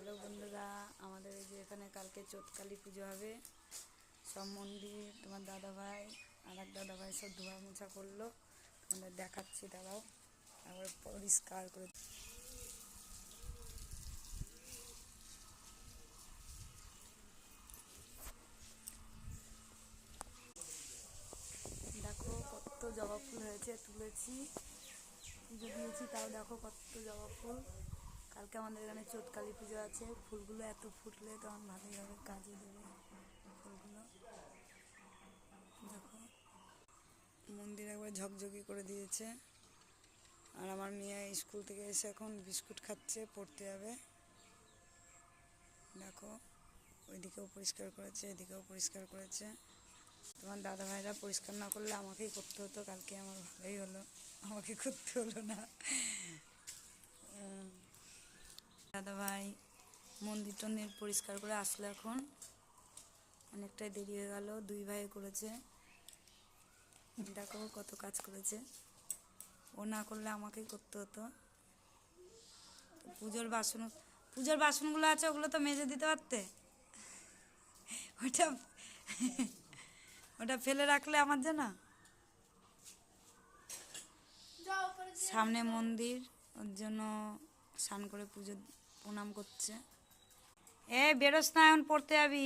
Hello বন্ধুরা, আমাদের এই যে এখানে কালকে চোটকালী পুজো হবে। সব মন্দির তোমার দাদাভাই আর এক দাদাভাই সব ধোয়া মোছা করলো, তোমাদের দেখাচ্ছি। দাঁড়াও, আবার পরিষ্কার করে দেখো কত জবা ফুল হয়েছে, তুলেছি, পুজো দিয়েছি, তাও দেখো কত জবা ফুল। কালকে আমাদের এখানে চোটকালী পুজো আছে। ফুলগুলো এত ফুটলে তখন ভালোই হবে, কাজে দেবে ফুলগুলো। দেখো মন্দির একবার ঝকঝকি করে দিয়েছে। আর আমার মেয়ে স্কুল থেকে এসে এখন বিস্কুট খাচ্ছে, পড়তে যাবে। দেখো ওইদিকেও পরিষ্কার করেছে, এদিকেও পরিষ্কার করেছে। তোমার দাদা ভাইরা পরিষ্কার না করলে আমাকেই করতে হতো। কালকে আমার ভালোই হলো, আমাকে করতে হলো না। দাদা ভাই মন্দির টন্দির পরিষ্কার করে আসলো, এখন অনেকটাই দেরি হয়ে গেল। দুই ভাই করেছে, দেখো কত কাজ করেছে। ও না করলে আমাকেই করতে হতো। পুজোর বাসনগুলো আছে, ওগুলো তো মেজে দিতে পারতে। ওটা ওটা ফেলে রাখলে আমার জন্য। সামনে মন্দির, ওর জন্য স্নান করে পুজো প্রণাম করছে। বেরোস না, এখন পড়তে যাবি।